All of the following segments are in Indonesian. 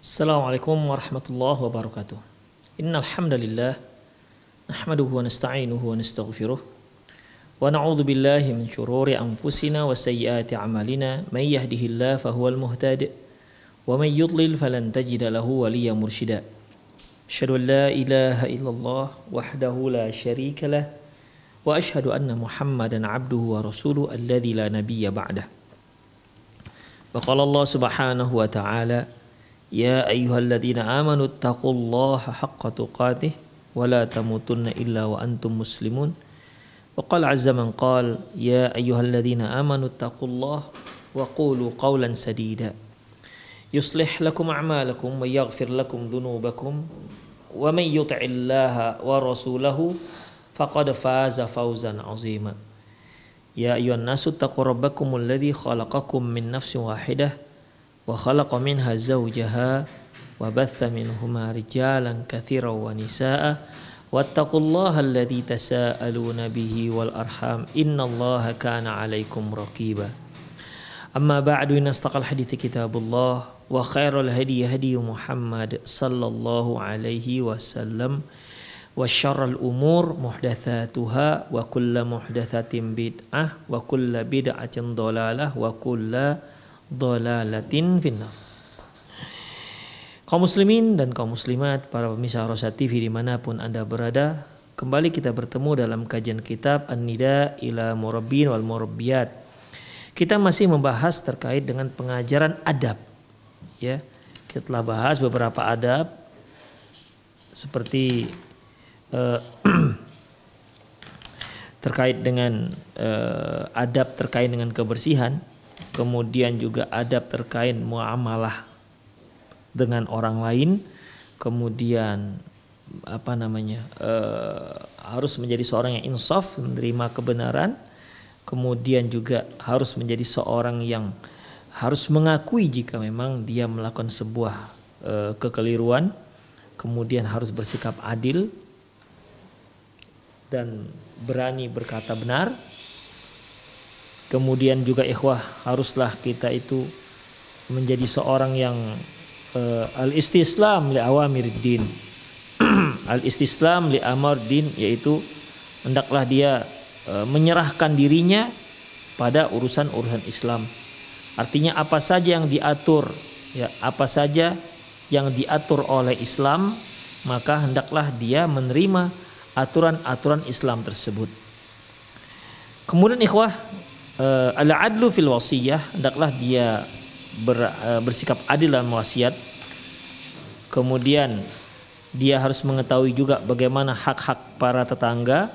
Assalamualaikum warahmatullahi wabarakatuh. Innal hamdalillah nahmaduhu wa nasta'inuhu wa nastaghfiruh wa na'udzu billahi min shururi anfusina wa sayyiati a'malina may yahdihillahu fahuwal muhtadi wa may yudlil falan tajida lahu waliyyan mursyida. Asyhadu an la ilaha illallah wahdahu la syarika lah wa asyhadu anna Muhammadan 'abduhu wa rasuluhu alladzi la nabiyya ba'dah. Wa qala Allah subhanahu wa ta'ala Ya ayyuhalladzina amanu taqullaha haqqa tuqatih wa la tamutunna illa wa antum muslimun. Wa qala azza man qala ya ayyuhalladzina amanu taqullaha wa qulu qawlan sadida. Yuslih lakum a'malakum wa yaghfir lakum dhunubakum wa may yuti'illaha wa rasulahu faqad faza fawzan 'azima. Ya ayyuhan nasu taqu rabbakumul ladzi khalaqakum min nafsin wahidah wa khalaqa minha zawjaha wa batha minhuma rijalan katsiran wa nisaa wattaqullaha alladzi tasaaluna bihi wal arham innallaha kana 'alaikum raqiba. Amma ba'du, inna astaqal hadithi kitabullah wa khairal hadi hadi Muhammad sallallahu alaihi wasallam wa syarrul umur muhdatsatuha wa kullu muhdatsatin bid'ah wa kullu bid'atin dhalalah wa kullu dhalalatin finnar. Kaum muslimin dan kaum muslimat, para pemirsa Rosa TV dimanapun Anda berada, kembali kita bertemu dalam kajian kitab An-Nida ila Murabbin wal Murabbiyat. Kita masih membahas terkait dengan pengajaran adab. Ya, kita telah bahas beberapa adab seperti terkait dengan adab terkait dengan kebersihan. Kemudian juga adab terkait muamalah dengan orang lain, kemudian harus menjadi seorang yang insaf, menerima kebenaran, kemudian juga harus menjadi seorang yang harus mengakui jika memang dia melakukan sebuah kekeliruan, kemudian harus bersikap adil dan berani berkata benar. Kemudian juga ikhwah, haruslah kita itu menjadi seorang yang al-istislam li awamiruddin. Al-istislam li amardin, yaitu hendaklah dia menyerahkan dirinya pada urusan-urusan Islam. Artinya apa saja yang diatur, ya apa saja yang diatur oleh Islam, maka hendaklah dia menerima aturan-aturan Islam tersebut. Kemudian ikhwah, al-adlu fil wasiyah, hendaklah dia bersikap adil dalam wasiat. Kemudian dia harus mengetahui juga bagaimana hak-hak para tetangga.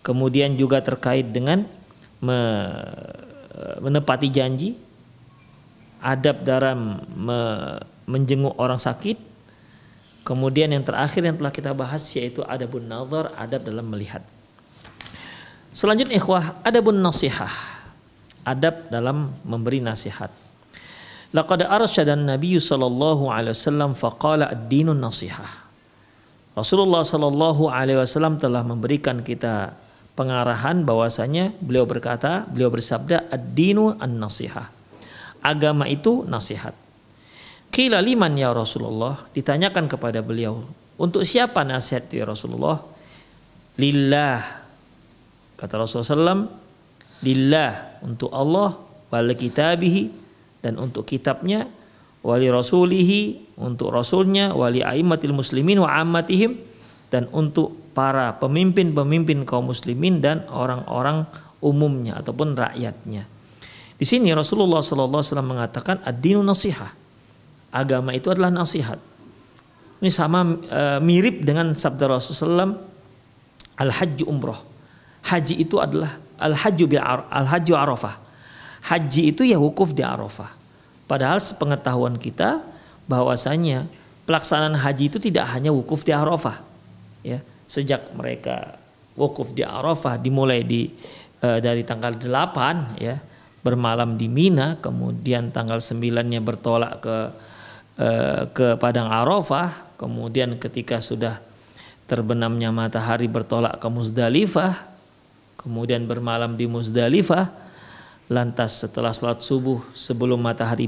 Kemudian juga terkait dengan menepati janji, adab dalam menjenguk orang sakit. Kemudian yang terakhir yang telah kita bahas yaitu adabun nazar, adab dalam melihat. Selanjutnya ikhwah, adabun nasihah, adab dalam memberi nasihat. Laqad arsyadan Nabi sallallahu alaihi wasallam faqala ad-dinun nasihah. Rasulullah sallallahu alaihi wasallam telah memberikan kita pengarahan bahwasanya beliau bersabda ad-dinu an-nasihah. Agama itu nasihat. Qila liman ya Rasulullah, ditanyakan kepada beliau, untuk siapa nasihat ya Rasulullah? Lillah. Kata Rasulullah SAW, lillah, untuk Allah, wali kitabihi, dan untuk kitabnya, wali rasulihi, untuk rasulnya, wali a'immatil muslimin wa ammatihim, dan untuk para pemimpin-pemimpin kaum muslimin dan orang-orang umumnya ataupun rakyatnya. Di sini Rasulullah SAW mengatakan ad-dinu nasihah, agama itu adalah nasihat. Ini sama mirip dengan sabda Rasulullah SAW, al-hajju umroh. Haji itu adalah al-hajju Arafah. Haji itu ya wukuf di Arafah. Padahal sepengetahuan kita bahwasanya pelaksanaan haji itu tidak hanya wukuf di Arafah. Ya, sejak mereka wukuf di Arafah dimulai dari tanggal 8 ya, bermalam di Mina, kemudian tanggal 9-nya bertolak ke padang Arafah, kemudian ketika sudah terbenamnya matahari bertolak ke Muzdalifah, kemudian bermalam di Muzdalifah, lantas setelah salat subuh sebelum matahari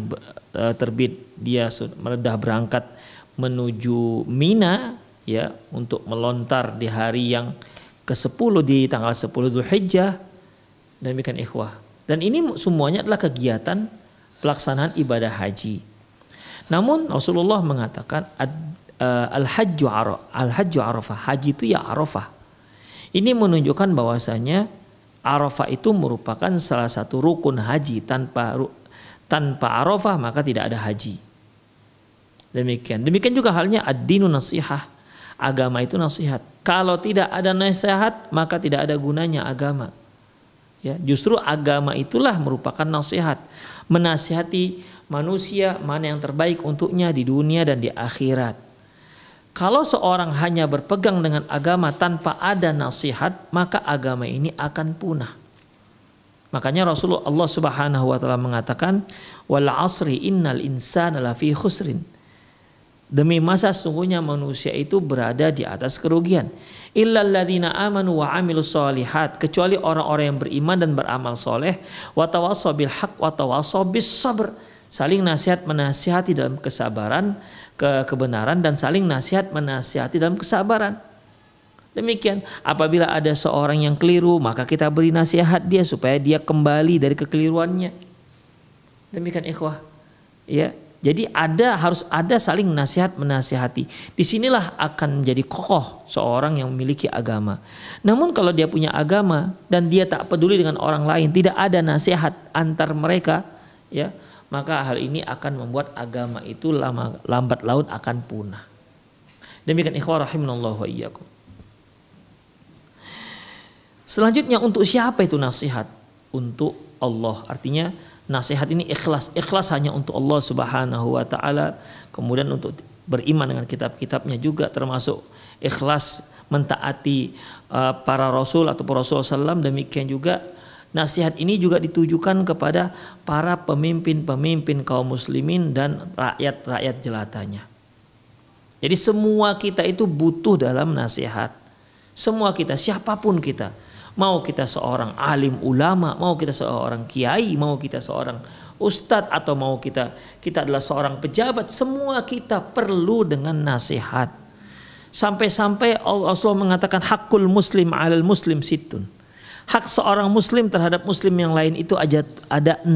terbit dia sudah berangkat menuju Mina ya untuk melontar di hari yang ke-10 di tanggal 10 Dzulhijjah. Demikian ikhwah. Dan ini semuanya adalah kegiatan pelaksanaan ibadah haji. Namun Rasulullah mengatakan al-hajju Arafah, haji itu ya Arafah. Ini menunjukkan bahwasanya Arafah itu merupakan salah satu rukun haji. Tanpa Arafah maka tidak ada haji. Demikian juga halnya ad-dinu nasihah. Agama itu nasihat. Kalau tidak ada nasihat maka tidak ada gunanya agama. Ya, justru agama itulah merupakan nasihat, menasihati manusia mana yang terbaik untuknya di dunia dan di akhirat. Kalau seorang hanya berpegang dengan agama tanpa ada nasihat, maka agama ini akan punah. Makanya Rasulullah Allah Subhanahu wa taala mengatakan, "Wal 'asri innal insana lafi khusrin." Demi masa sungguhnya manusia itu berada di atas kerugian. Illal ladzina amanu wa 'amilus shalihat, kecuali orang-orang yang beriman dan beramal soleh, wa tawassaw bil haqq wa tawassaw bis sabr. Saling nasihat menasihati dalam kesabaran, kebenaran, dan saling nasihat menasihati dalam kesabaran. Demikian, apabila ada seorang yang keliru maka kita beri nasihat dia supaya dia kembali dari kekeliruannya. Demikian ikhwah. Ya, jadi harus ada saling nasihat menasihati. Disinilah akan menjadi kokoh seorang yang memiliki agama. Namun kalau dia punya agama dan dia tak peduli dengan orang lain, tidak ada nasihat antar mereka, ya, maka hal ini akan membuat agama itu lambat laun akan punah. Demikian ikhwah rahimanallahu wa iyyakum. Selanjutnya, untuk siapa itu nasihat? Untuk Allah. Artinya nasihat ini ikhlas. Ikhlas hanya untuk Allah Subhanahu wa taala. Kemudian untuk beriman dengan kitab-kitabnya juga, termasuk ikhlas mentaati para rasul atau Rasulullah SAW. Demikian juga nasihat ini juga ditujukan kepada para pemimpin-pemimpin kaum muslimin dan rakyat-rakyat jelatanya. Jadi semua kita itu butuh dalam nasihat. Semua kita, siapapun kita. Mau kita seorang alim ulama, mau kita seorang kiai, mau kita seorang ustadz, atau mau kita adalah seorang pejabat, semua kita perlu dengan nasihat. Sampai-sampai Allah mengatakan hakul muslim alal muslim sittun. Hak seorang muslim terhadap muslim yang lain itu ada 6.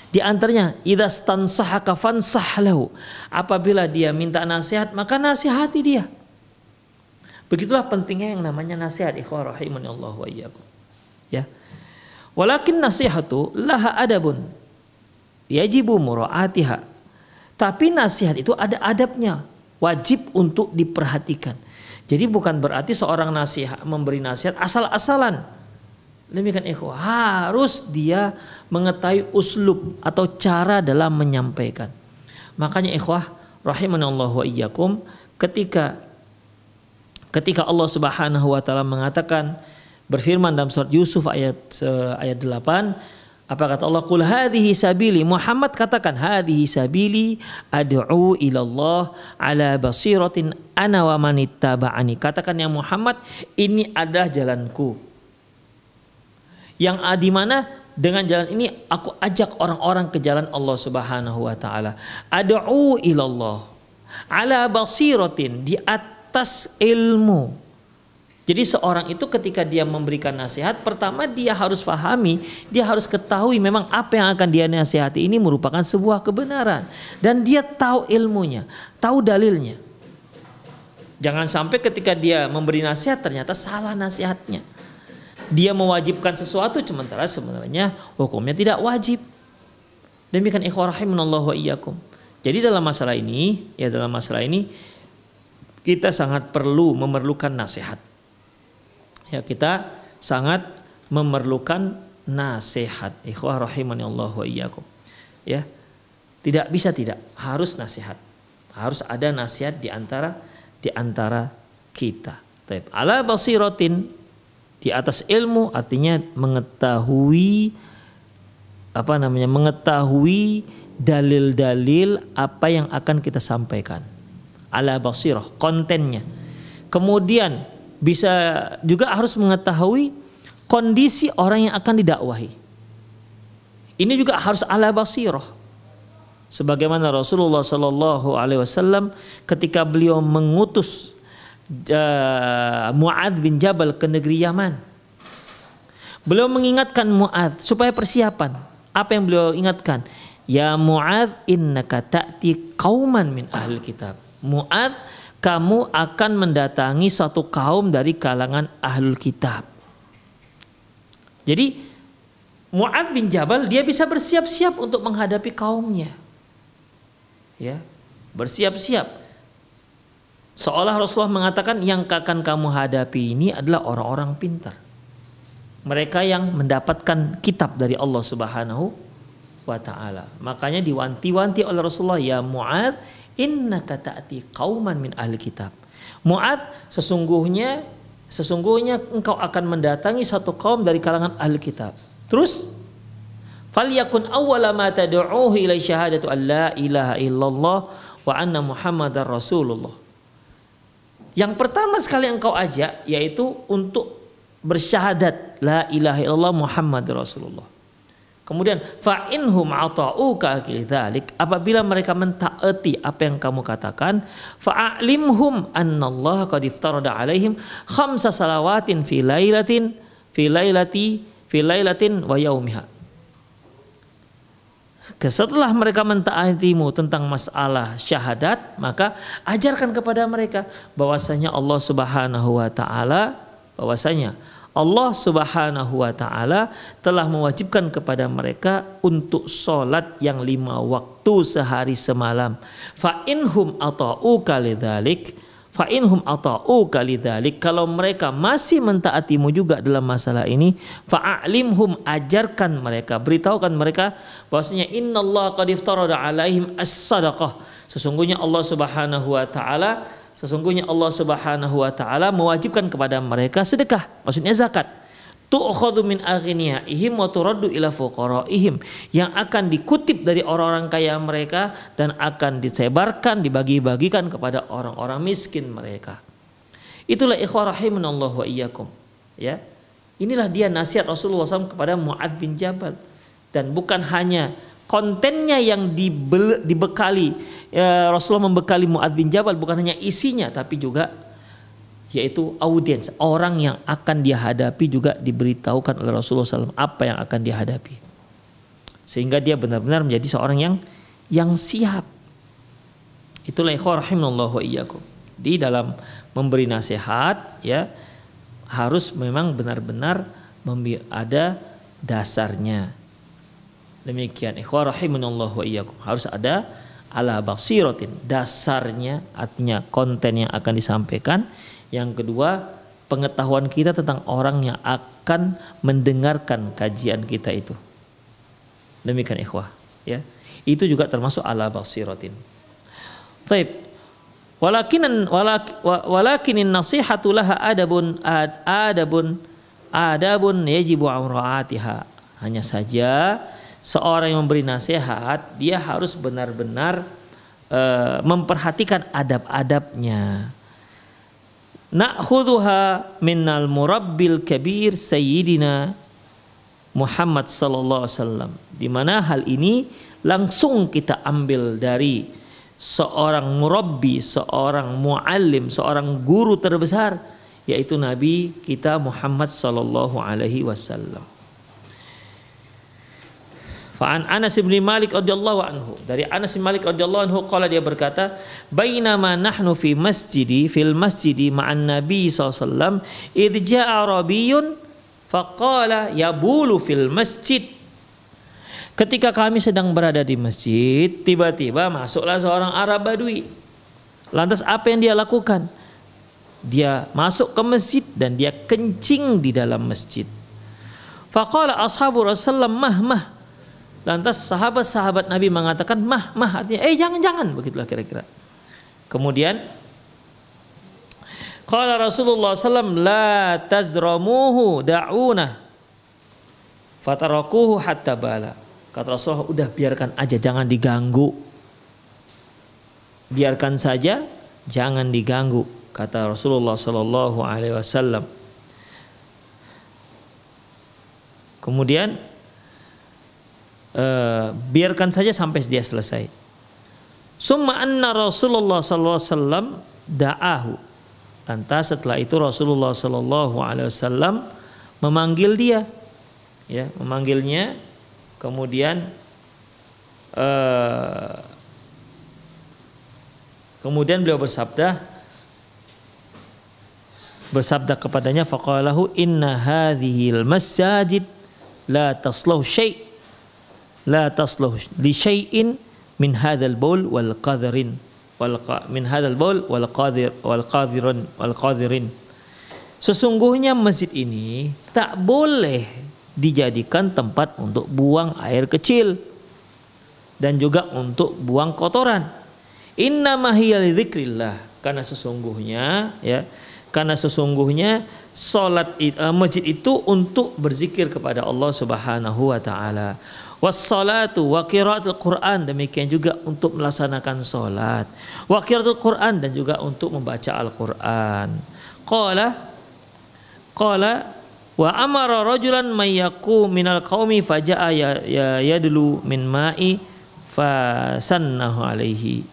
Di antaranya idza stansahaka fansah lahu. Apabila dia minta nasihat maka nasihati dia. Begitulah pentingnya yang namanya nasihat, ikhwah rahimanallahu wa iyyakum. Ya. Walakin nasihatu laha adabun yajibu muraatiha. Tapi nasihat itu ada adabnya, wajib untuk diperhatikan. Jadi bukan berarti seorang memberi nasihat asal-asalan. Demikian ikhwah, harus dia mengetahui uslub atau cara dalam menyampaikan. Makanya ikhwah rahimanallahu wa iyyakum, ketika Allah Subhanahu wa taala mengatakan, berfirman dalam surat Yusuf ayat 8, apa kata Allah? Qul hadhihi sabili, Muhammad katakan, hadhihi sabili ad'u ila Allah ala basiratin ana wa manittaba'ani. Katakan ya Muhammad, ini adalah jalanku. Yang di mana dengan jalan ini aku ajak orang-orang ke jalan Allah Subhanahu wa taala. Ad'u ila Allah ala basiratin, di atas ilmu. Jadi seorang itu ketika dia memberikan nasihat, pertama dia harus fahami, dia harus ketahui memang apa yang akan dia nasihati ini merupakan sebuah kebenaran, dan dia tahu ilmunya, tahu dalilnya. Jangan sampai ketika dia memberi nasihat ternyata salah nasihatnya. Dia mewajibkan sesuatu sementara sebenarnya hukumnya tidak wajib. Demikian ikhwah rahimanallahu wa iyyakum. Jadi dalam masalah ini kita sangat memerlukan nasihat. Ya, kita sangat memerlukan nasihat. Ikhwah rahimanallahu wa iyyakum. Ya. Tidak bisa tidak, harus nasihat. Harus ada nasihat di antara kita. Taib. Ala basiratin, di atas ilmu, artinya mengetahui dalil-dalil apa yang akan kita sampaikan. Ala basirah, kontennya. Kemudian bisa juga harus mengetahui kondisi orang yang akan didakwahi. Ini juga harus ala basirah. Sebagaimana Rasulullah Sallallahu Alaihi Wasallam ketika beliau mengutus Mu'adz bin Jabal ke negeri Yaman, beliau mengingatkan Mu'adz supaya persiapan. Apa yang beliau ingatkan? Ya Mu'adz, innaka ta'ti qauman min ahli kitab. Mu'adz, kamu akan mendatangi suatu kaum dari kalangan ahlul kitab. Jadi Mu'adz bin Jabal dia bisa bersiap-siap untuk menghadapi kaumnya. Ya, bersiap-siap. Seolah Rasulullah mengatakan yang akan kamu hadapi ini adalah orang-orang pintar. Mereka yang mendapatkan kitab dari Allah Subhanahu wa taala. Makanya diwanti-wanti oleh Rasulullah, ya Mu'adz, innaka ta'ti qauman min ahli kitab. Mu'adz, sesungguhnya engkau akan mendatangi satu kaum dari kalangan ahli kitab. Terus falyakun awwala ma tad'uuhu ila syahadatu an la ilaha illallah wa anna muhammadar rasulullah. Yang pertama sekali engkau ajak yaitu untuk bersyahadat la ilaha illallah muhammadar rasulullah. Kemudian fa inhum ata'uka lidzalik, apabila mereka mentaati apa yang kamu katakan, fa'alimhum annallaha qad iftarada alaihim khamsa salawatin fi lailatin wa yaumiha. Setelah mereka mentaatimu tentang masalah syahadat, maka ajarkan kepada mereka bahwasanya Allah Subhanahu wa taala telah mewajibkan kepada mereka untuk sholat yang 5 waktu sehari semalam. Fa inhum ata'uka lidzalik, kalau mereka masih mentaatimu juga dalam masalah ini, fa'alimhum, ajarkan mereka, beritahukan mereka bahwasanya innallaha qad iftarada alaihim as-sadaqah, sesungguhnya Allah Subhanahu wa taala mewajibkan kepada mereka sedekah, maksudnya zakat. Tu'khadhu min aghniyaihim wa turaddu ila fuqaraihim, yang akan dikutip dari orang-orang kaya mereka dan akan disebarkan, dibagi-bagikan kepada orang-orang miskin mereka. Itulah ikhwah rahimanallahu wa iyyakum. Ya. Inilah dia nasihat Rasulullah SAW kepada Mu'adz bin Jabal, dan bukan hanya kontennya yang dibekali, Rasulullah membekali Mu'adz bin Jabal, bukan hanya isinya tapi juga yaitu audiens, orang yang akan dia hadapi juga diberitahukan oleh Rasulullah SAW apa yang akan dia hadapi, sehingga dia benar-benar menjadi seorang yang siap. Itulah ikhwah rahimanallahu wa iyyakum. Di dalam memberi nasihat ya harus memang benar-benar ada dasarnya. Demikian ikhwah rahimanallahu wa iyyakum, harus ada ala basiratin, dasarnya, artinya konten yang akan disampaikan. Yang kedua, pengetahuan kita tentang orang yang akan mendengarkan kajian kita itu. Demikian ikhwah, ya. Itu juga termasuk ala basiratin. Taib. Walakinin nasihatu laha adabun yajibu aura'atiha. Hanya saja seorang yang memberi nasihat, dia harus benar-benar memperhatikan adab-adabnya. Na'khudhuha minnal murabbil kabir sayyidina Muhammad sallallahu alaihi wasallam, di mana hal ini langsung kita ambil dari seorang murabbi, seorang muallim, seorang guru terbesar, yaitu Nabi kita Muhammad sallallahu alaihi wasallam. Fa'an Anas bin Malik radhiyallahu anhu, dari Anas bin Malik radhiyallahu anhu qala, dia berkata, bainama nahnu fil masjidi ma'an nabi sallallahu alaihi wasallam idh ja'a rabiyyun faqala yabulu fil masjid. Ketika kami sedang berada di masjid, tiba-tiba masuklah seorang Arab Badui. Lantas apa yang dia lakukan? Dia masuk ke masjid dan dia kencing di dalam masjid. Faqala ashabu Rasulullah mah. Lantas sahabat-sahabat Nabi mengatakan mah, artinya jangan, begitulah kira-kira. Kemudian qala Rasulullah sallam la tazramuhu da'una fatarakuhu hatta bala. Kata Rasulullah, udah biarkan aja, jangan diganggu. Biarkan saja, jangan diganggu, kata Rasulullah sallallahu alaihi wasallam. biarkan saja sampai dia selesai. Summa anna Rasulullah sallallahu alaihi wasallam da'ahu. Lantas setelah itu Rasulullah sallallahu alaihi wasallam memanggil dia, ya, memanggilnya. Kemudian beliau bersabda kepadanya, faqalahu inna hadhil masajid la tasluh li syai'in min hadzal baul wal qadhirin wal qadhirin. Sesungguhnya masjid ini tak boleh dijadikan tempat untuk buang air kecil dan juga untuk buang kotoran. Innama hiya lidzikrillah, karena sesungguhnya salat masjid itu untuk berzikir kepada Allah Subhanahu wa taala. Wassalatu wa qiraatul Quran, demikian juga untuk melaksanakan salat. Wa qiraatul Quran, dan juga untuk membaca Al-Qur'an. Qala wa amara rajulan mayyaku minal qaumi faja'a yadlu min ma'i fasannahu alaihi.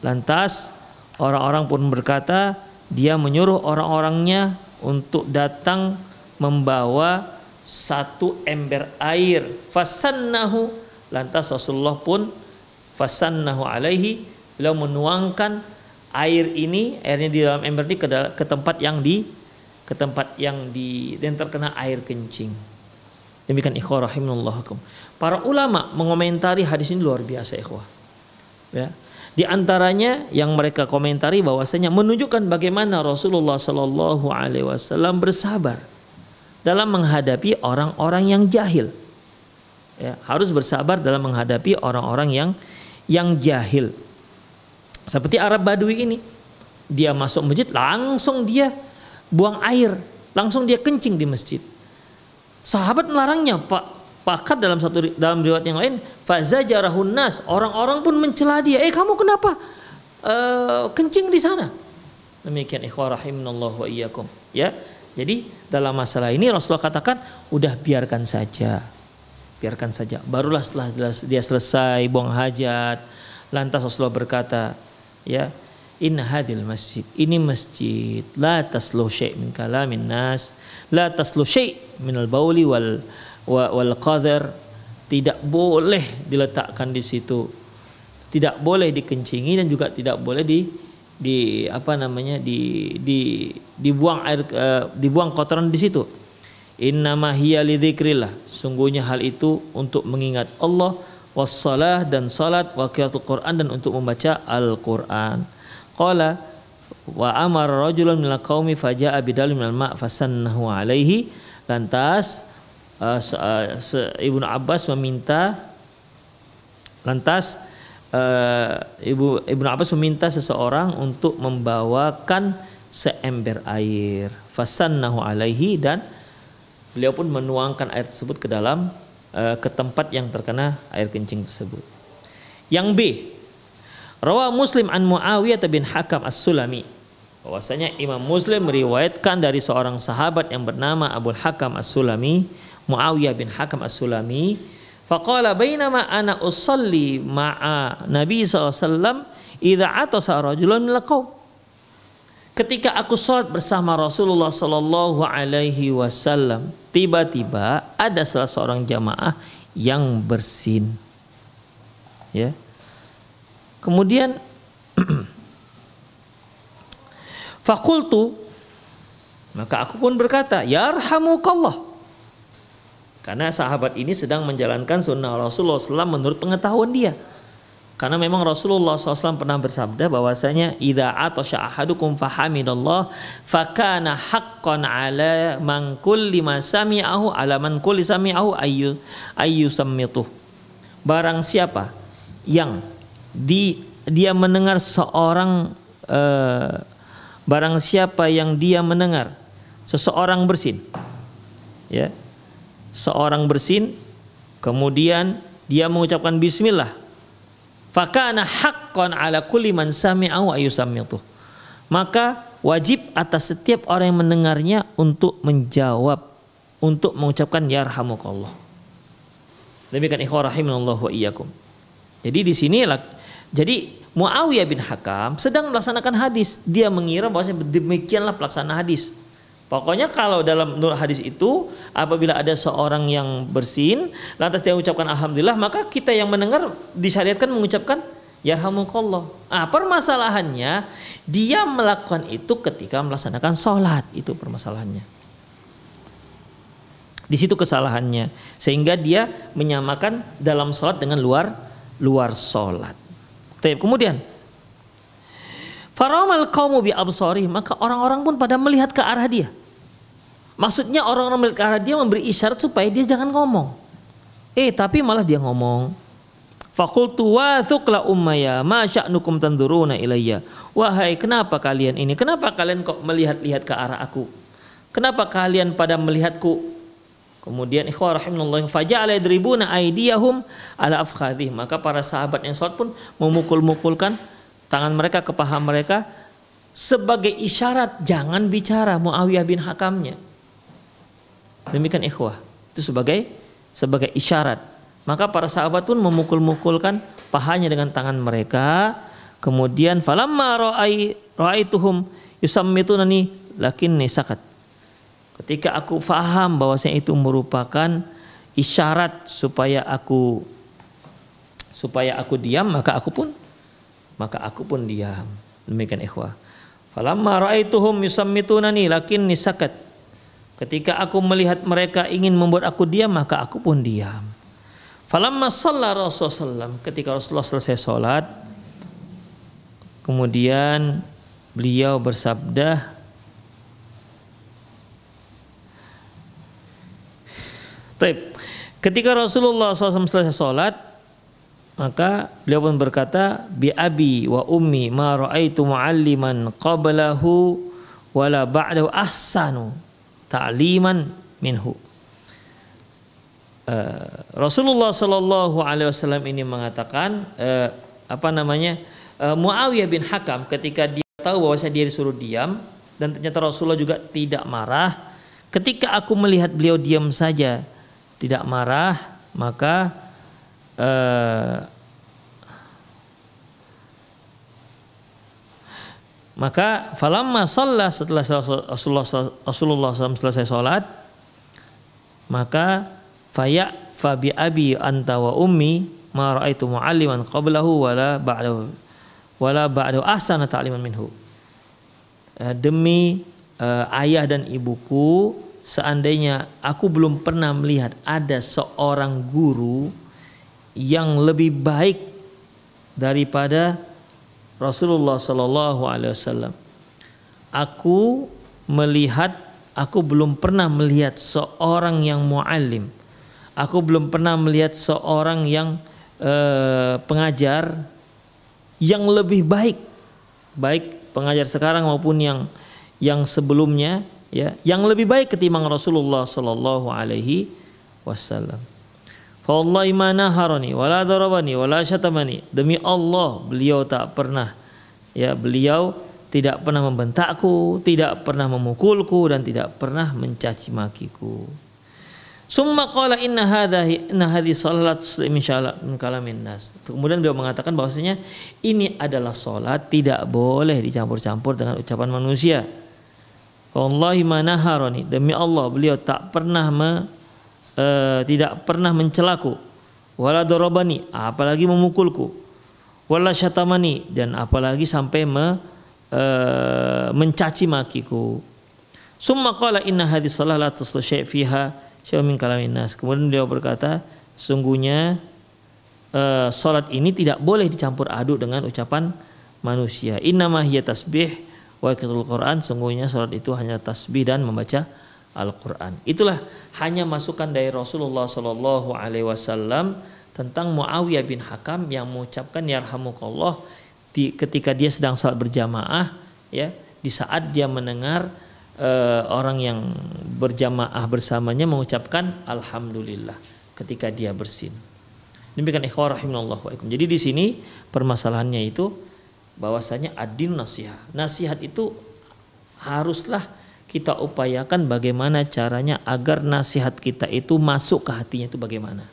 Lantas orang-orang pun berkata, dia menyuruh orang-orangnya untuk datang membawa satu ember air. Fasannahu, lantas Rasulullah pun fasannahu alaihi, beliau menuangkan airnya di dalam ember ini ke tempat yang terkena air kencing. Demikian ikhwah rahimahullahakum. Para ulama mengomentari hadis ini luar biasa ikhwah. Ya. Di antaranya yang mereka komentari bahwasanya menunjukkan bagaimana Rasulullah sallallahu alaihi wasallam bersabar dalam menghadapi orang-orang yang jahil. Ya, harus bersabar dalam menghadapi orang-orang yang jahil. Seperti Arab Badui ini, dia masuk masjid langsung dia buang air, langsung dia kencing di masjid. Sahabat melarangnya, Pakat dalam riwayat yang lain, fazajarahun nas, orang-orang pun mencela dia. Kamu kenapa kencing di sana? Demikian ikhwah rahimanallahu wa iyyakum. Ya, jadi dalam masalah ini Rasulullah katakan, udah biarkan saja. Barulah setelah dia selesai buang hajat, lantas Rasulullah berkata, ya, inna hadil masjid, ini masjid, la taslu syai' min kalamin nas, la taslu syai' minal bauli wal qadhar, tidak boleh diletakkan di situ, tidak boleh dikencingi, dan juga tidak boleh dibuang kotoran di situ. Innama hiya lidzikrillah, sungguhnya hal itu untuk mengingat Allah, wassalah, dan salat, wa qiraatul Quran, dan untuk membaca Al-Quran. Qala wa amara rajulan minal qaumi faja'a bidalin minal ma' fasannahu alaihi. Lantas Ibnu Abbas meminta seseorang untuk membawakan seember air, fasannahu alaihi, dan beliau pun menuangkan air tersebut ke tempat yang terkena air kencing tersebut. Yang B, rawa Muslim an Muawiyah bin Hakam As-Sulami, bahwasanya Imam Muslim meriwayatkan dari seorang sahabat yang bernama Abu Hakam As-Sulami, Muawiyah bin Hakam As-Sulami, faqala bainama ana usalli ma'a Nabi sallallahu alaihi wasallam idza atasa rajulun minal qaum. Ketika aku salat bersama Rasulullah sallallahu alaihi wasallam, tiba-tiba ada salah seorang jamaah yang bersin. Ya. Kemudian fakultu, maka aku pun berkata, yarhamukallah. Karena sahabat ini sedang menjalankan sunnah Rasulullah SAW menurut pengetahuan dia. Karena memang Rasulullah SAW pernah bersabda bahwasanya idza atasha ahadukum fahamidallah fakana haqqan ala man kulli ma sami'ahu ala man kulli sami'ahu ayyu sammituh. Barang siapa yang dia mendengar barang siapa yang dia mendengar seseorang bersin, ya, seorang bersin, kemudian dia mengucapkan bismillah, fakana haqqan ala kulli man sami'ahu ayyusammituh, maka wajib atas setiap orang yang mendengarnya untuk menjawab, untuk mengucapkan yarhamukallah. Demikian ikhwah rahimanallahu wa iyyakum. Jadi di sini jadi Muawiyah bin Hakam sedang melaksanakan hadis. Dia mengira bahwasanya demikianlah pelaksanaan hadis. Pokoknya kalau dalam menurut hadis itu apabila ada seorang yang bersin lantas dia mengucapkan alhamdulillah, maka kita yang mendengar disyariatkan mengucapkan yarhamukallah. Permasalahannya dia melakukan itu ketika melaksanakan sholat, itu permasalahannya. Di situ kesalahannya, sehingga dia menyamakan dalam sholat dengan luar sholat. Kemudian faramal qaumu bi absarih, maka orang-orang pun pada melihat ke arah dia. Maksudnya orang-orang melihat ke arah dia memberi isyarat supaya dia jangan ngomong. Tapi malah dia ngomong. Faqultu wa thuqla ummaya ma sya'nukum tanduruna ilayya. Wahai, kenapa kalian ini? Kenapa kalian kok melihat-lihat ke arah aku? Kenapa kalian pada melihatku? Kemudian ikhwah rahimanallah faja'ala yadribuna aydiyahum ala afkhadhih, maka para sahabat yang salat pun memukul-mukulkan tangan mereka ke paha mereka sebagai isyarat jangan bicara Muawiyah bin Hakamnya. Demikian ikhwah, itu sebagai isyarat. Maka para sahabat pun memukul-mukulkan pahanya dengan tangan mereka. Kemudian falamma ra'aituhum yusammitunani lakinni sakat. Ketika aku faham bahwasanya itu merupakan isyarat supaya aku diam, maka aku pun diam. Demikian ikhwah. Falamma ra'aituhum yusammitunani lakinni sakat. Ketika aku melihat mereka ingin membuat aku diam, maka aku pun diam. Falamma shalla Rasulullah SAW, ketika Rasulullah selesai sholat, kemudian beliau bersabda, ketika Rasulullah SAW selesai sholat, maka beliau pun berkata, bi abi wa ummi ma ra'aitu mu'alliman qablahu wala ba'dahu ahsanu ta'liman minhu. Rasulullah Sallallahu Alaihi Wasallam ini mengatakan Muawiyah bin Hakam ketika dia tahu bahwa dia disuruh diam dan ternyata Rasulullah juga tidak marah, ketika aku melihat beliau diam saja tidak marah, maka falamma shalla, setelah Rasulullah SAW selesai sholat, maka fa bi abi anta wa ummi ma raaitu mualliman qablahu wala ba'dahu ahsana ta'liman minhu. Demi ayah dan ibuku, seandainya aku belum pernah melihat ada seorang guru yang lebih baik daripada Rasulullah Sallallahu Alaihi Wasallam. Aku belum pernah melihat seorang yang muallim. Aku belum pernah melihat seorang yang pengajar yang lebih baik pengajar sekarang maupun yang sebelumnya, ya, yang lebih baik ketimbang Rasulullah Sallallahu Alaihi Wasallam. Fa wallahi ma naharani wala darabani wala syatamani. Demi Allah, beliau tidak pernah membentakku, tidak pernah memukulku, dan tidak pernah mencaci makiku. Summa qala inna hadhihi salat min kalamin nas. Kemudian beliau mengatakan bahwasanya ini adalah salat tidak boleh dicampur-campur dengan ucapan manusia. Wallahi ma naharani, demi Allah beliau tidak pernah mencelaku, wala darabani, apalagi memukulku, wala syatamani, dan apalagi sampai mencaci makiku. Summa qala inna hadhihi salat la tusla syai' fiha min kalamin nas. Kemudian beliau berkata, sungguhnya salat ini tidak boleh dicampur aduk dengan ucapan manusia. Innama hiya tasbih wa qiraatul Quran. Sungguhnya salat itu hanya tasbih dan membaca Al-Quran. Itulah hanya masukan dari Rasulullah Sallallahu Alaihi Wasallam tentang Muawiyah bin Hakam yang mengucapkan yarhamukallah ketika dia sedang salat berjamaah, ya, di saat dia mendengar orang yang berjamaah bersamanya mengucapkan alhamdulillah ketika dia bersin. Demikian ikhwah rahimanallahu wa ikum. Jadi di sini permasalahannya itu bahwasanya ad-din nasihat. Nasihat itu haruslah kita upayakan bagaimana caranya agar nasihat kita itu masuk ke hatinya itu bagaimana.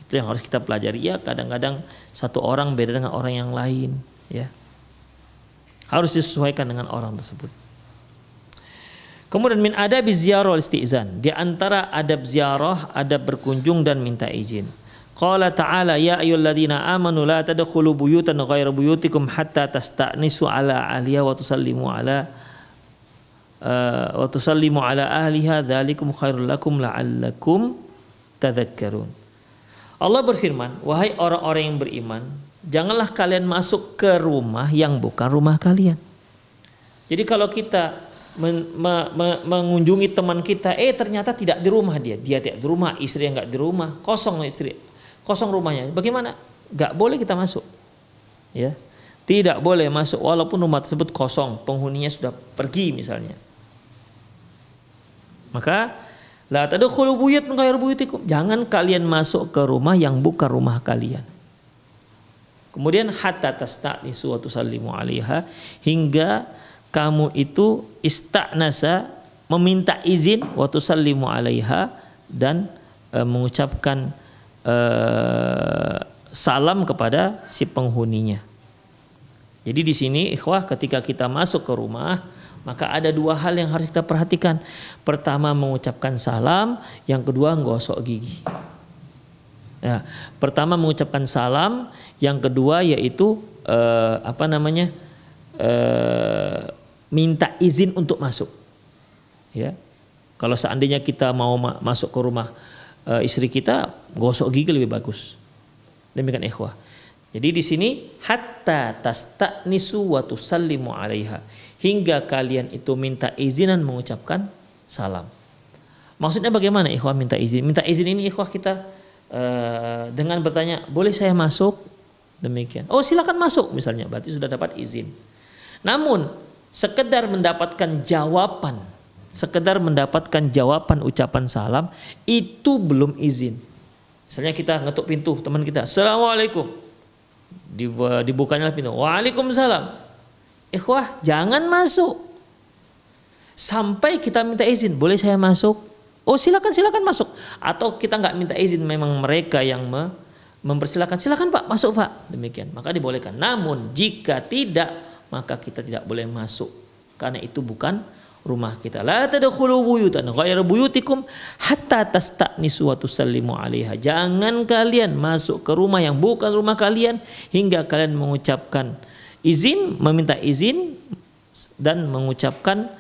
Itu yang harus kita pelajari. Ya, kadang-kadang satu orang beda dengan orang yang lain, ya. Harus disesuaikan dengan orang tersebut. Kemudian min adab ziarah wal istizan. Di antara adab ziarah, adab berkunjung dan minta izin. Qala ta'ala ya ayyuhalladzina amanu la tadkhulu buyutan ghayra buyutikum hatta tasta'nisu ala ahliha wa tusallimu ala ahliha dzalikum khairul lakum la'allakum tadhakkarun. Allah berfirman, wahai orang-orang yang beriman, janganlah kalian masuk ke rumah yang bukan rumah kalian. Jadi kalau kita mengunjungi teman kita, ternyata tidak di rumah dia tidak di rumah, istri yang nggak di rumah, kosong rumahnya, bagaimana? Nggak boleh kita masuk, ya, tidak boleh masuk walaupun rumah tersebut kosong, penghuninya sudah pergi misalnya. Maka la tadkhulu buyutan ghayra buyutikum, jangan kalian masuk ke rumah yang bukan rumah kalian. Kemudian hatta tasta'nisu wa tusallimu 'alaiha, hingga kamu itu ista'nasa, meminta izin, wa tusallimu 'alaiha, dan mengucapkan salam kepada si penghuninya. Jadi di sini ikhwah, ketika kita masuk ke rumah, maka ada dua hal yang harus kita perhatikan. Pertama mengucapkan salam, yang kedua gosok gigi. Ya, pertama mengucapkan salam, yang kedua yaitu minta izin untuk masuk. Ya, kalau seandainya kita mau masuk ke rumah istri kita, gosok gigi lebih bagus. Demikian ikhwah. Jadi di sini hatta tasta'nisu wa tusallimu 'alaiha, hingga kalian itu minta izinan mengucapkan salam. Maksudnya bagaimana ikhwah minta izin? Minta izin ini ikhwah kita dengan bertanya, boleh saya masuk? Demikian. Oh silakan masuk misalnya, berarti sudah dapat izin. Namun sekedar mendapatkan jawaban ucapan salam itu belum izin. Misalnya kita ngetuk pintu teman kita, Assalamualaikum, dibukanya pintu, Waalaikumsalam. Ikhwah, jangan masuk sampai kita minta izin, boleh saya masuk? Oh silakan masuk. Atau kita nggak minta izin, memang mereka yang mempersilakan, silakan Pak, masuk Pak, demikian, maka dibolehkan. Namun jika tidak, maka kita tidak boleh masuk, karena itu bukan rumah kita. La tadkhulu buyutan ghayra buyutikum hatta tasta'nisu wa tusallimu 'alaiha. Jangan kalian masuk ke rumah yang bukan rumah kalian hingga kalian mengucapkan izin, meminta izin dan mengucapkan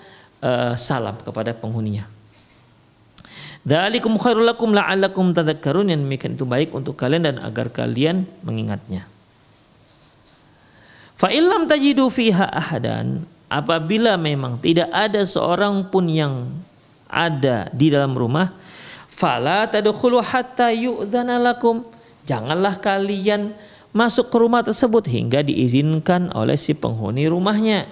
salam kepada penghuninya. Dzalikum khairul lakum la'allakum tadhakkarun, yang demikian itu baik untuk kalian dan agar kalian mengingatnya. Fa illam tajidu fiha ahadan, apabila memang tidak ada seorang pun yang ada di dalam rumah, fala tadkhulu hatta yu'dzana lakum, janganlah kalian masuk ke rumah tersebut hingga diizinkan oleh si penghuni rumahnya.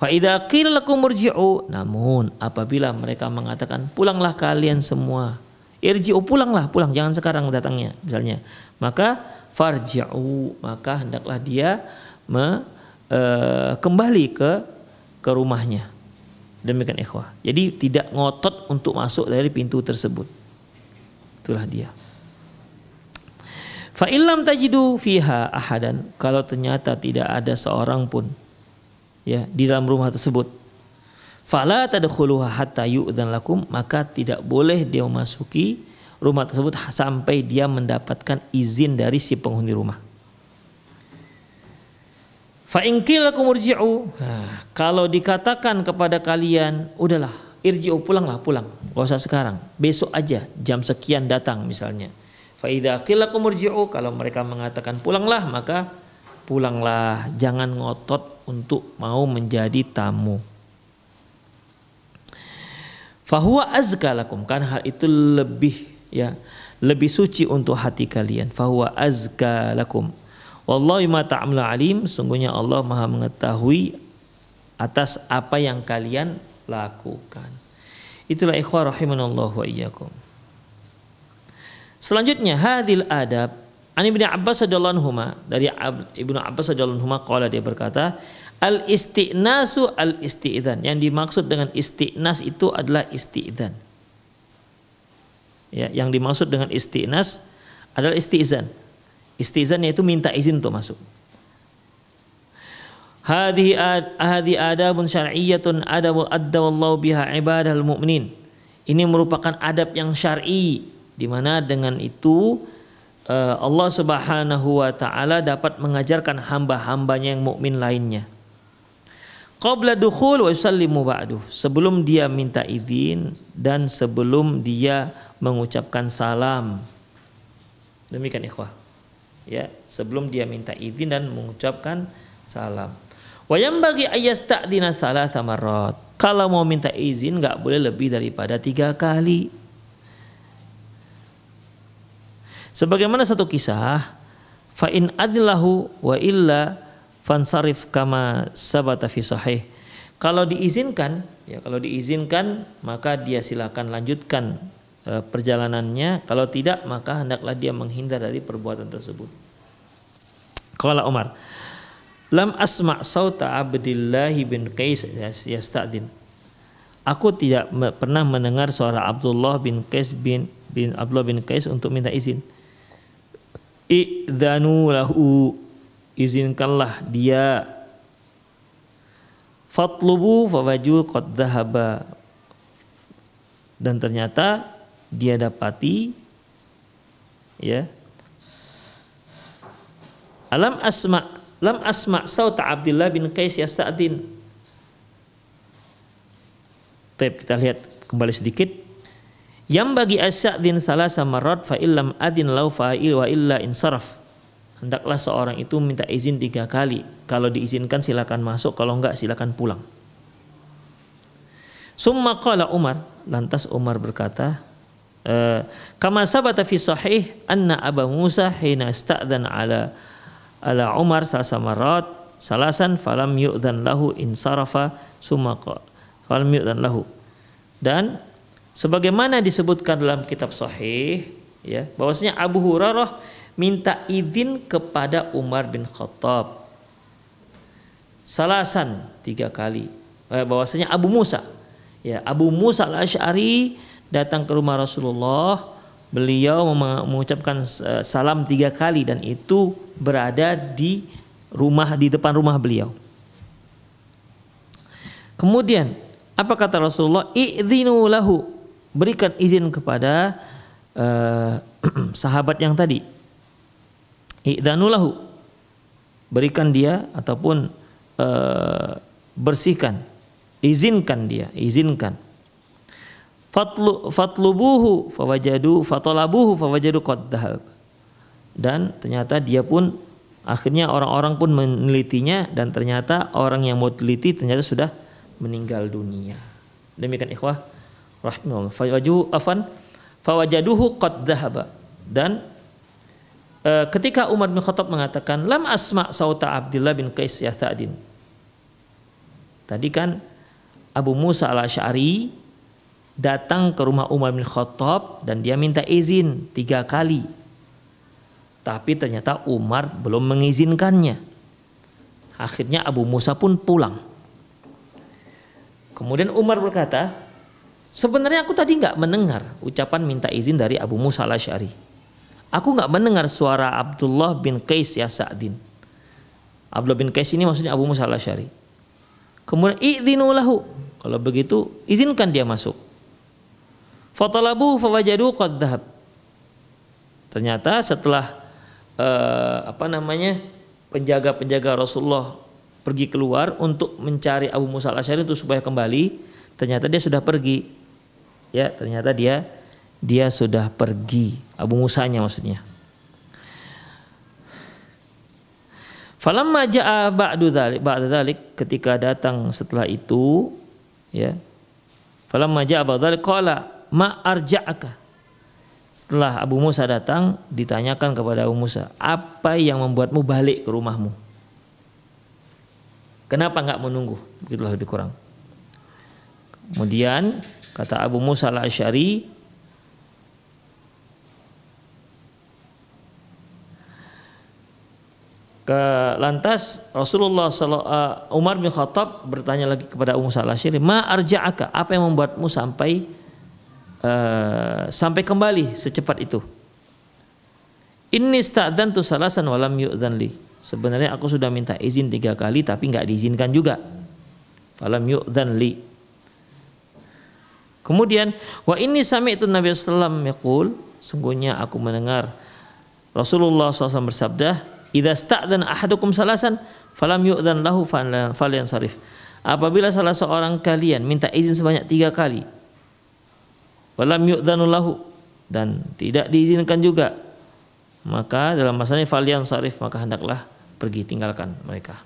Fa idza qila lakum murji'u, namun apabila mereka mengatakan pulanglah kalian semua, irji'u, pulang, jangan sekarang datangnya misalnya, maka farji'u, maka hendaklah dia kembali ke rumahnya. Demikian ikhwah. Jadi tidak ngotot untuk masuk dari pintu tersebut. Itulah dia. Fa illam tajidu fiha ahadan, kalau ternyata tidak ada seorang pun ya di dalam rumah tersebut, fala tadkhuluha hatta yu'dzan lakum, maka tidak boleh dia memasuki rumah tersebut sampai dia mendapatkan izin dari si penghuni rumah. Fa in qila lakum irji'u, kalau dikatakan kepada kalian, udahlah irji'u, pulang, enggak usah sekarang, besok aja jam sekian datang misalnya. Fa idza qila lakum irji'u, kalau mereka mengatakan pulanglah, maka pulanglah, jangan ngotot untuk mau menjadi tamu. Fa huwa azka lakum, kan hal itu lebih suci untuk hati kalian. Fa huwa azka lakum. Wallahu ma ta'malu alim, sungguhnya Allah Maha mengetahui atas apa yang kalian lakukan. Itulah ikhwah rahimanallahu wa iyyakum. Selanjutnya hadil adab an Ibnu Abbas radhiyallahu anhuma, dari Ibnu Abbas radhiyallahu anhuma qala, dia berkata, al istinasu al isti'dzan, yang dimaksud dengan istinas itu adalah isti'dzan. Ya, yang dimaksud dengan istinas adalah istizan. Istizan yaitu minta izin untuk masuk. Hadhi adabun syar'iyyatun adabu addawallahu biha ibadahal mu'minin. Ini merupakan adab yang syar'i, di mana dengan itu Allah Subhanahu wa taala dapat mengajarkan hamba-hambanya yang mukmin lainnya. Qabla dukhul wa yusallimu ba'du, sebelum dia minta izin dan sebelum dia mengucapkan salam. Demikian ikhwah. Ya, sebelum dia minta izin dan mengucapkan salam. Wa yanbaghi ayyasta'dina thalatha marrat. Kalau mau minta izin enggak boleh lebih daripada 3 kali. Sebagaimana satu kisah, fa in adlahu wa illa fansarif kama sabata fi sahih. Kalau diizinkan, ya kalau diizinkan maka dia silakan lanjutkan perjalanannya. Kalau tidak maka hendaklah dia menghindar dari perbuatan tersebut. Qala Umar, lam asma' sauta Abdullah bin Qais yasta'din. Aku tidak pernah mendengar suara Abdullah bin Qais bin Abdullah bin Qais untuk minta izin. Idzanu lahu, izinkanlah dia. Fatlubu fawaju qad dhahaba, dan ternyata dia dapati, ya, lam asma sauta Abdullah bin Qais yasta'din. Baik, kita lihat kembali sedikit. Yang bagi asy'adin salasa marrat fa illam adin lau fa'il wa illa insaraf. Hendaklah seorang itu minta izin 3 kali. Kalau diizinkan silakan masuk, kalau enggak silakan pulang. Summa qala Umar, lantas Umar berkata, kama sabata fi sahih anna Aba Musa hina ista'dzan ala Umar salasa marrat salasan falam yu'dzan lahu insarafa summa qala falam yu'dzan lahu. Dan sebagaimana disebutkan dalam kitab sahih, ya, bahwasanya Abu Hurairah minta izin kepada Umar bin Khattab salasan 3 kali. Bahwasanya Abu Musa, ya, Abu Musa al-Asy'ari datang ke rumah Rasulullah, beliau mengucapkan salam 3 kali dan itu berada di depan rumah beliau. Kemudian apa kata Rasulullah? I'dzinu lahu, berikan izin kepada sahabat yang tadi. I'dzanu lahu, berikan dia ataupun bersihkan, izinkan dia, izinkan. Fatlubuhu fatalabuhu fawajadu qad dhahab. Dan ternyata dia pun akhirnya orang-orang pun menelitinya dan ternyata orang yang mau teliti ternyata sudah meninggal dunia. Demikian ikhwah rahimahullah. Fawajaduhu qad dhahaba. Dan ketika Umar bin Khattab mengatakan lam asma' sauta Abdullah bin Qais yasta'din. Tadi kan Abu Musa al-Asy'ari datang ke rumah Umar bin Khattab dan dia minta izin 3 kali. Tapi ternyata Umar belum mengizinkannya. Akhirnya Abu Musa pun pulang. Kemudian Umar berkata, sebenarnya aku tadi nggak mendengar ucapan minta izin dari Abu Musa al-Asy'ari. Aku nggak mendengar suara Abdullah bin Qais yasta'din. Abdullah bin Qais ini maksudnya Abu Musa al-Asy'ari. Kemudian i'dzinu lahu, kalau begitu izinkan dia masuk. Fatalabu fawajadu qad dhahab. Ternyata setelah penjaga-penjaga Rasulullah pergi keluar untuk mencari Abu Musa al-Asy'ari itu supaya kembali, ternyata dia sudah pergi. Ya, ternyata dia sudah pergi, Abu Musanya maksudnya. Falamma jaa ba'da dzalik, ketika datang setelah itu, ya. Falamma jaa ba'da dzalik qala ma arja'aka. Setelah Abu Musa datang, ditanyakan kepada Abu Musa, apa yang membuatmu balik ke rumahmu? Kenapa enggak menunggu? Begitulah lebih kurang. Kemudian kata Abu Musa al-Asy'ari, lantas Umar bin Khattab bertanya lagi kepada Abu Musa al-Asy'ari, ma arja'aka, apa yang membuatmu sampai kembali secepat itu? Inni sta'dzantu salasan wa lam yu'dzan li. Sebenarnya aku sudah minta izin 3 kali tapi nggak diizinkan juga. Falam yu'dzan li. Kemudian wa inni sami'tu Nabi sallallahu alaihi wasallam yaqul, sungguhnya aku mendengar Rasulullah SAW bersabda, idza sta'dzana ahadukum salasan falam yu'dzan lahu falyansarif. Apabila salah seorang kalian minta izin sebanyak 3 kali, walam yu'dzanu lahu, dan tidak diizinkan juga, maka dalam masalahnya falyansarif, maka hendaklah pergi, tinggalkan mereka.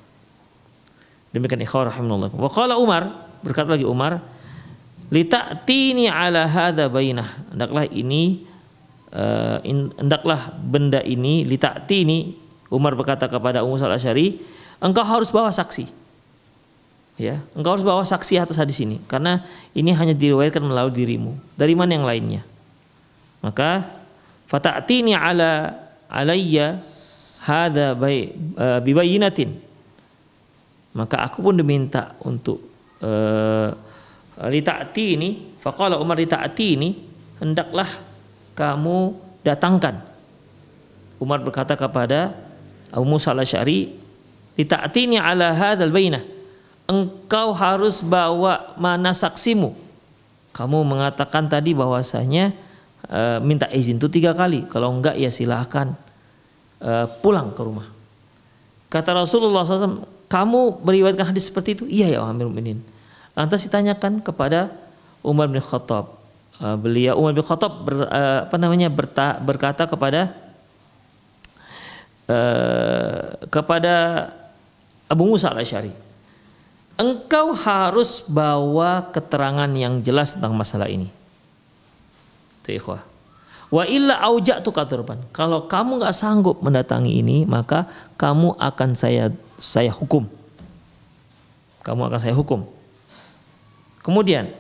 Demikian ikhwah rahimakumullah. Wa qala Umar, berkata lagi Umar, lita'tini ala hadza bainah, hendaklah benda ini, lita'tini, Umar berkata kepada Abu Musa al-Asy'ari, engkau harus bawa saksi. Ya, engkau harus bawa saksi atas hadis ini, karena ini hanya diriwayatkan melalui dirimu. Dari mana yang lainnya? Maka fata'tini alayya hadza bibayinatin. Maka aku pun diminta untuk lita'tini, faqala Umar lita'tini, hendaklah kamu datangkan. Umar berkata kepada Abu Musa al-Asy'ari, lita'tini ala hadzal bainah, engkau harus bawa mana saksimu. Kamu mengatakan tadi bahwasanya minta izin itu 3 kali, kalau enggak ya silahkan pulang ke rumah. Kata Rasulullah SAW, kamu meriwayatkan hadis seperti itu? Iya ya Amirul Mukminin. Lantas ditanyakan kepada Umar bin Khattab. Umar bin Khattab berkata kepada Abu Musa al-Asy'ari, engkau harus bawa keterangan yang jelas tentang masalah ini. Itu ikhwah. Wa illa auja'tu katurban. Kalau kamu nggak sanggup mendatangi ini, maka kamu akan saya hukum. Kamu akan saya hukum. Kemudian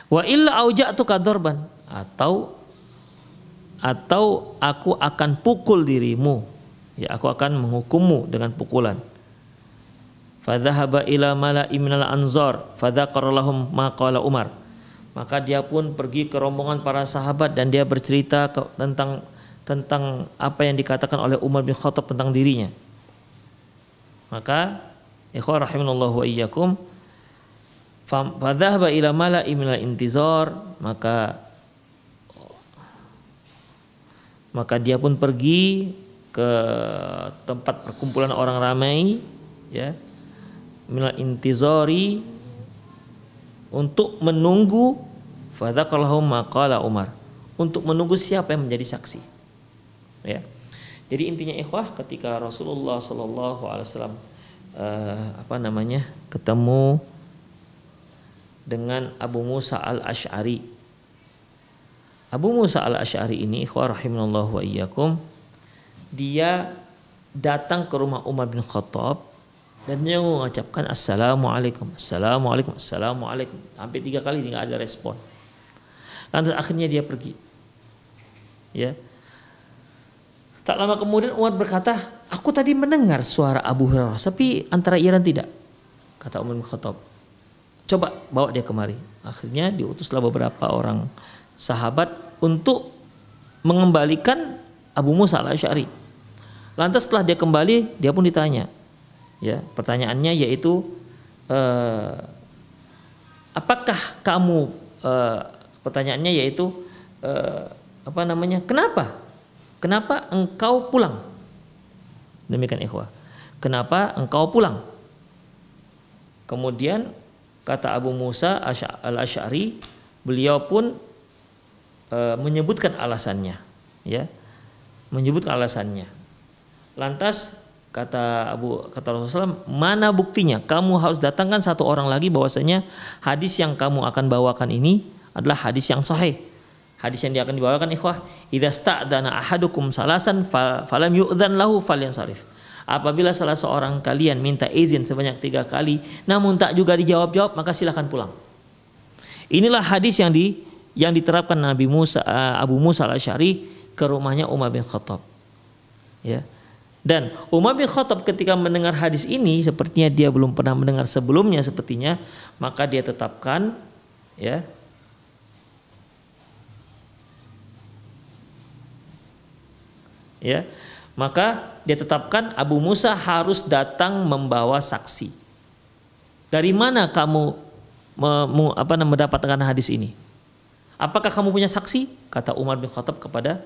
wa illa auja'tu kadorban, atau aku akan pukul dirimu, ya aku akan menghukummu dengan pukulan. Fadhahaba ila mala'i minal anzar fadzakara lahum ma qala Umar. Maka dia pun pergi ke rombongan para sahabat dan dia bercerita tentang apa yang dikatakan oleh Umar bin Khattab tentang dirinya. Maka ikhwan rahimanallahu wa iyyakum, fadzahaba ila mala'i minal intizar, maka dia pun pergi ke tempat perkumpulan orang ramai, ya, minal intizari, untuk menunggu, fadzakallahu maqala Umar, untuk menunggu siapa yang menjadi saksi, ya. Jadi intinya ikhwah, ketika Rasulullah sallallahu alaihi wasallam ketemu dengan Abu Musa al-Asy'ari. Abu Musa al-Asy'ari ini ikhwah rahimanallahu wa iyyakum, dia datang ke rumah Umar bin Khattab dan dia mengucapkan assalamualaikum, assalamualaikum, assalamualaikum sampai 3 kali tidak ada respon. Lantas akhirnya dia pergi. Ya. Tak lama kemudian Umar berkata, aku tadi mendengar suara Abu Hurairah, tapi antara iya dan tidak. Kata Umar bin Khattab, coba bawa dia kemari. Akhirnya diutuslah beberapa orang sahabat untuk mengembalikan Abu Musa al-Asy'ari. Lantas setelah dia kembali, dia pun ditanya. Ya, pertanyaannya yaitu apakah kamu pertanyaannya yaitu Kenapa engkau pulang? Demikian ikhwah. Kenapa engkau pulang? Kemudian kata Abu Musa al-Asy'ari, beliau pun menyebutkan alasannya, ya. Menyebutkan alasannya. Lantas kata Rasulullah, mana buktinya? Kamu harus datangkan 1 orang lagi bahwasanya hadis yang kamu akan bawakan ini adalah hadis yang sahih. Hadis yang dia akan dibawakan ikhwah, idza sta'dana ahadukum salasan falam yu'dzan lahu falyansarif. Apabila salah seorang kalian minta izin sebanyak 3 kali namun tak juga dijawab-jawab, maka silakan pulang. Inilah hadis yang diterapkan Abu Musa al-Asy'ari ke rumahnya Umar bin Khattab. Ya. Dan Umar bin Khattab ketika mendengar hadis ini, sepertinya dia belum pernah mendengar sebelumnya sepertinya, maka dia tetapkan, ya, ya. Maka dia tetapkan Abu Musa harus datang membawa saksi. Dari mana kamu mendapatkan hadis ini? Apakah kamu punya saksi? Kata Umar bin Khattab kepada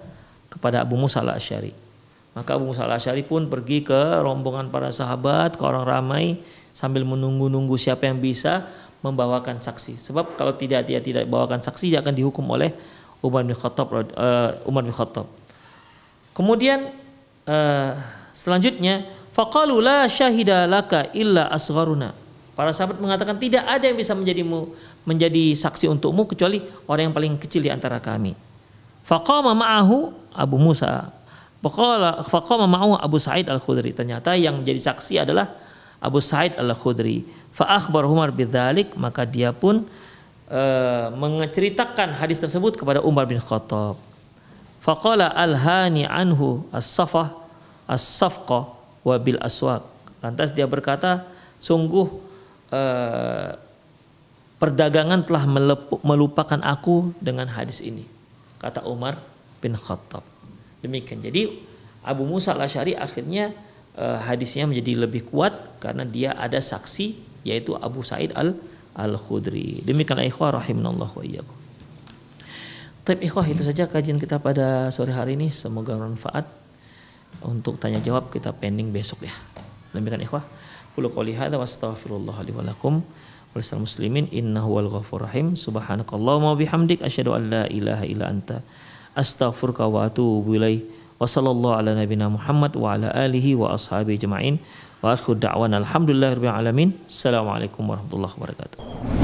Abu Musa al-Asy'ari. Maka Abu Musa al-Asy'ari pun pergi ke rombongan para sahabat, ke orang ramai sambil menunggu-nunggu siapa yang bisa membawakan saksi. Sebab kalau dia tidak bawakan saksi, dia akan dihukum oleh Umar bin Khattab. Kemudian selanjutnya, faqalu la syahida laka illa asgharuna. Para sahabat mengatakan tidak ada yang bisa menjadi saksi untukmu kecuali orang yang paling kecil di antara kami. Faqama ma'ahu Abu Musa. Faqama ma'ahu Abu Sa'id al-Khudri. Ternyata yang jadi saksi adalah Abu Sa'id al-Khudri. Fa akhbar Umar bidzalik, maka dia pun menceritakan hadis tersebut kepada Umar bin Khattab. Faqala alhani anhu as-safqa wa bil aswaq. Lantas dia berkata, sungguh perdagangan telah melupakan aku dengan hadis ini, kata Umar bin Khattab. Demikian. Jadi Abu Musa al-Asy'ari akhirnya hadisnya menjadi lebih kuat karena dia ada saksi, yaitu Abu Sa'id al-Khudri. Demikianlah ikhwah rahimanallah wa iyyakum. Tapi ikhwah, itu saja kajian kita pada sore hari ini. Semoga bermanfaat. Untuk tanya jawab kita pending besok ya. Demikian ikhwah. Qul qouli hadza wa astaghfirullah li wa lakum wa lisal muslimin innahu wal ghafurur rahim. Subhanakallahumma wa bihamdik asyhadu an la ilaha illa anta astaghfiruka wa atubu ilaik. Wa sallallahu ala nabiyyina Muhammad wa ala alihi wa ashabihi ajma'in. Wa akhiru da'wana alhamdulillahirabbil alamin. Assalamualaikum warahmatullahi wabarakatuh.